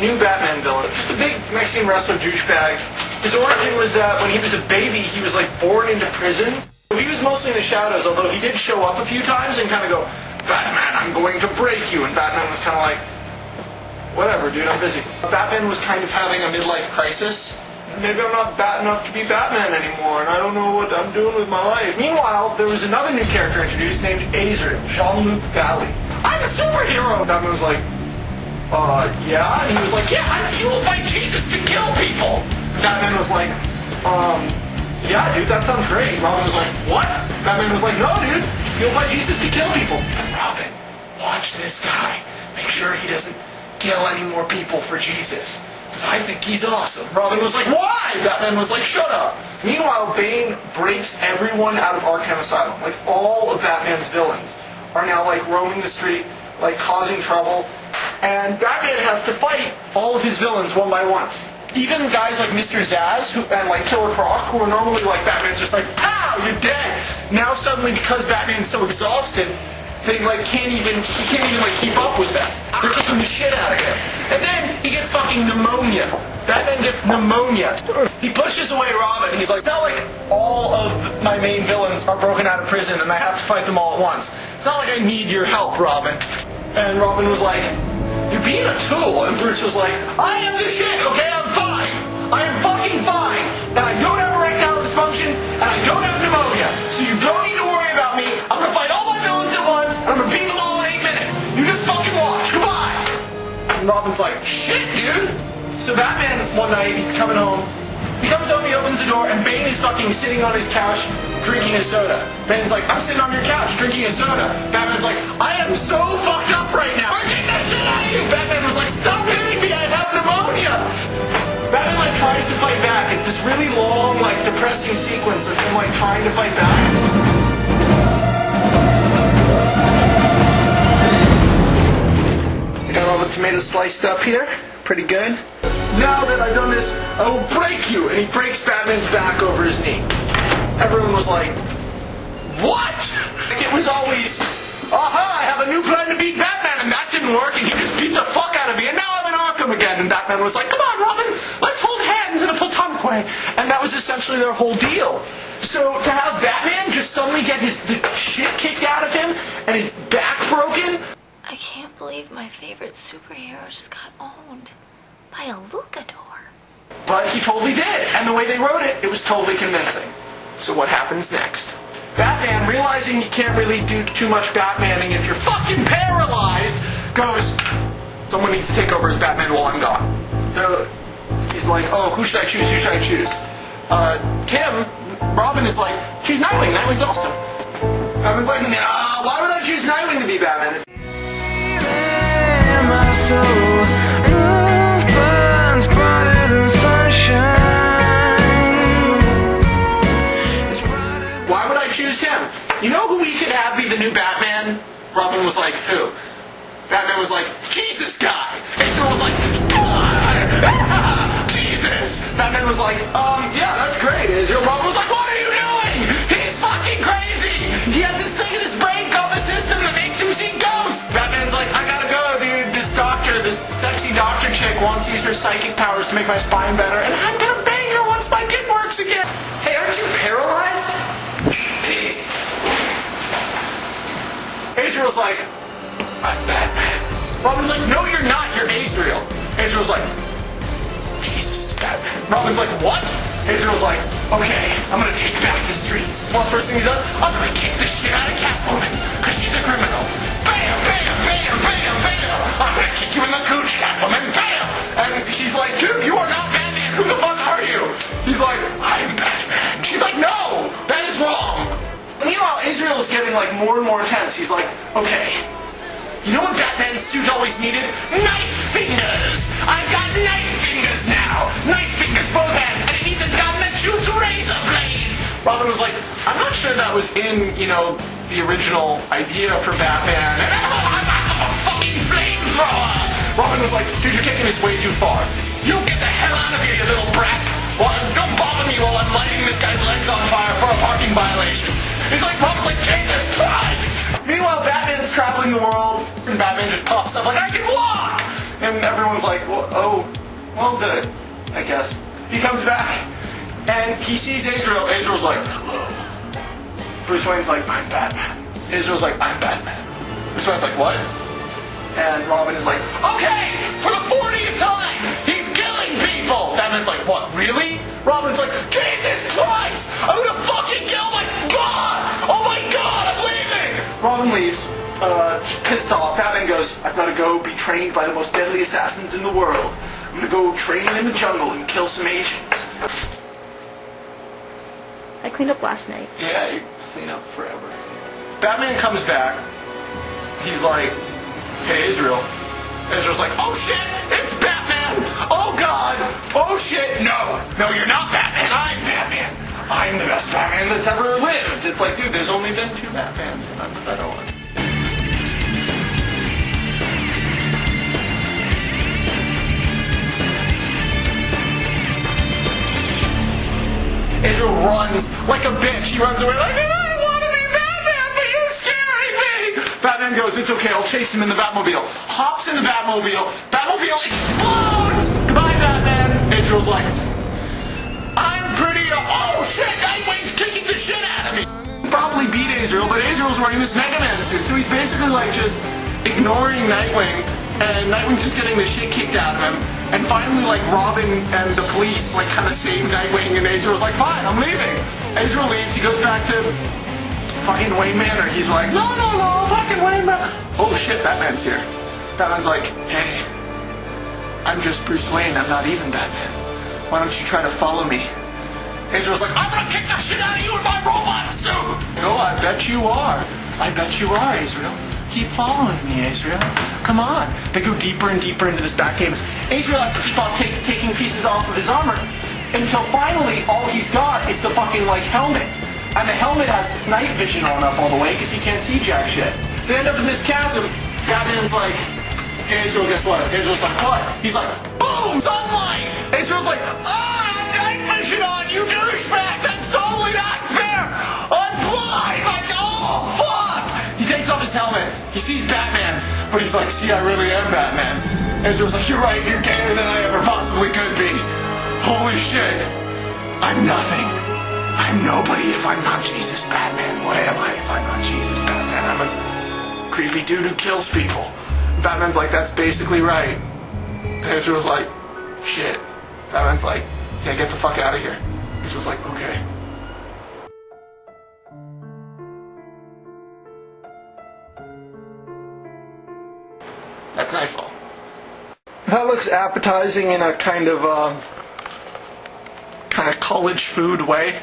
new Batman villain. Just a big Mexican wrestler douchebag. His origin was that when he was a baby, he was like born into prison. He was mostly in the shadows, although he did show up a few times and kind of go, Batman, I'm going to break you. And Batman was kind of like, whatever, dude, I'm busy. Batman was kind of having a midlife crisis. Maybe I'm not bat enough to be Batman anymore, and I don't know what I'm doing with my life. Meanwhile, there was another new character introduced named Azrael, Jean-Luc Valley. I'm a superhero! Batman was like, yeah? And he was like, yeah, I'm fueled by Jesus to kill people! Batman was like, yeah, dude, that sounds great. Robin was like, what? Batman was like, no, dude, fueled by Jesus to kill people. Robin, watch this guy. Make sure he doesn't kill any more people for Jesus. Because I think he's awesome. Robin was like, why? Batman was like, shut up. Meanwhile, Bane breaks everyone out of Arkham Asylum. Like, all of Batman's villains are now, like, roaming the street, like, causing trouble. And Batman has to fight all of his villains one by one. Even guys like Mr. Zsasz and, like, Killer Croc, who are normally, like, Batman's just like, pow, you're dead. Now, suddenly, because Batman's so exhausted, they, like, can't even like, keep up with that. They're kicking the shit out of him. And then he gets fucking pneumonia. Batman gets pneumonia. He pushes away Robin. He's like, it's not like all of my main villains are broken out of prison and I have to fight them all at once. It's not like I need your help, Robin. And Robin was like, you're being a tool. And Bruce was like, I am the shit, okay? I'm fine. I am fucking fine. And I don't have erectile dysfunction, and I don't have pneumonia. So you don't need to worry about me. I'm gonna fight all my villains at once, and I'm gonna beat them all in 8 minutes. You just fucking watch. Goodbye. And Robin's like, shit, dude. So Batman, one night, he's coming home. He comes home, he opens the door, and Bane is fucking sitting on his couch drinking a soda. Bane's like, I'm sitting on your couch drinking a soda. Batman's like, I am so fucked up right now. I'm getting that shit out of you. Batman was like, stop hitting me. I have pneumonia. Batman, like, tries to fight back. It's this really long, like, depressing sequence of him, like, trying to fight back. I got all the tomatoes sliced up here. Pretty good. Now that I've done this, I will break you. And he breaks Batman's back over his knee. Everyone was like, what? Like, it was always, aha, I have a new plan to beat Batman, and that didn't work, and he just beat the fuck out of me, and now I'm in Arkham again. And Batman was like, come on, Robin, let's hold hands in a platonic way. And that was essentially their whole deal. So to have Batman just suddenly get the shit kicked out of him, and his back broken. I can't believe my favorite superhero just got owned by a luchador. But he totally did, and the way they wrote it, it was totally convincing. So what happens next? Batman, realizing he can't really do too much Batmaning if you're fucking paralyzed, goes, someone needs to take over as Batman while I'm gone. So he's like, oh, who should I choose? Who should I choose? Robin is like, choose Nightwing. Nightwing's awesome. Batman's like, nah, why would I choose Nightwing to be Batman? My soul, love burns brighter than sunshine. Why would I choose him? You know who we could have be the new Batman? Robin was like, who? Batman was like, Jesus guy. Angel was like, God. Jesus. Batman was like, yeah, that's great. Israel. Robin was like, what are you doing? He's fucking crazy. He has this thing in his brain called the system that makes him see ghosts. Batman's like, I gotta go, dude. This sexy doctor chick wants to use her psychic powers to make my spine better, and I'm gonna bang her once my dick works again. Hey, aren't you paralyzed? Azrael's like, I'm Batman. Robin's like, no, you're not. You're Azrael. Azrael's like, Jesus, Batman. Robin's like, what? Azrael's like, okay, I'm gonna take back the streets. Well, first thing he does, I'm gonna kick the shit out of Catwoman, because she's a criminal. Bam, bam, bam, bam, bam. I'm gonna kick you in the cooch, Catwoman. Bam. And she's like, dude, you are not Batman. Who the fuck are you? He's like, I'm Batman. She's like, no, that is wrong. Meanwhile, Israel is getting, like, more and more intense. He's like, okay, you know what Batman's suit always needed? Knife fingers! I've got knife fingers now! Knife fingers, both hands, and it needs a gun that shoots razor blades! Robin was like, I'm not sure that was in, the original idea for Batman. And I'm a fucking flamethrower! Robin was like, dude, you're taking this way too far. You get the hell out of here, you little brat! Well, don't bother me while I'm lighting this guy's legs on fire for a parking violation. He's like, Robin's like, Jesus Christ! Meanwhile, Batman's traveling the world, and Batman just pops up like, I can walk! And everyone's like, well, good, I guess. He comes back, and he sees Azrael. Azrael's like, hello. Bruce Wayne's like, I'm Batman. Azrael's like, I'm Batman. Bruce Wayne's like, what? And Robin is like, okay, for the 40th time, he's killing people! Batman's like, what, really? Robin's like, Jesus Christ! I'm gonna fucking kill my God! Oh my God, I'm leaving! Robin leaves, pissed off. Batman goes, I've gotta go be trained by the most deadly assassins in the world. I'm gonna go train in the jungle and kill some agents. I cleaned up last night. Yeah, you clean up forever. Batman comes back. He's like, hey, Azrael. Azrael's like, oh shit, it's Batman! Oh God! Oh shit! No, you're not Batman. I'm Batman. I'm the best Batman that's ever lived. It's like, dude, there's only been 2 Batmans, and I'm the better one. Azrael runs like a bitch. He runs away like, I want to be Batman, but you're scaring me! Batman goes, it's okay, I'll chase him in the Batmobile. Hops in the Batmobile. Batmobile explodes! Goodbye, Batman! Azrael's like, I'm pretty... Oh, shit! Nightwing's kicking the shit out of me! Probably beat Azrael, but Azrael's wearing this Mega Man suit, so he's basically like just ignoring Nightwing, and Nightwing's just getting the shit kicked out of him. And finally, like, Robin and the police, like, kind of save Nightwing, and Azrael's like, fine, I'm leaving. Azrael leaves, he goes back to fucking Wayne Manor. He's like, no, fucking Wayne Manor. Oh shit, Batman's here. Batman's like, hey, I'm just Bruce Wayne, I'm not even Batman. Why don't you try to follow me? Azrael's like, I'm gonna kick the shit out of you in my robot suit! Oh, I bet you are. I bet you are, Azrael. Keep following me, Azrael. Come on. They go deeper and deeper into this Batcave. Azrael has to keep on taking pieces off of his armor until finally all he's got is the fucking, like, helmet. And the helmet has night vision on up all the way because he can't see jack shit. They end up in this chasm. Batman's like, hey, Azrael, guess what? Azrael's like, what? He's like, boom, sunlight! Azrael's like, night vision on, you douchebag! That's totally not fair! I'm blind! Like, oh, fuck! He takes off his helmet. He sees Batman, but he's like, see, I really am Batman. Azrael's like, you're right, you're gayer than I ever possibly could be. Holy shit. I'm nothing. I'm nobody if I'm not Jesus Batman. What am I if I'm not Jesus Batman? I'm a creepy dude who kills people. Batman's like, that's basically right. Azrael's like, shit. Batman's like, yeah, get the fuck out of here. Azrael's like, okay. That's Knightfall. That looks appetizing in a kind of college food way.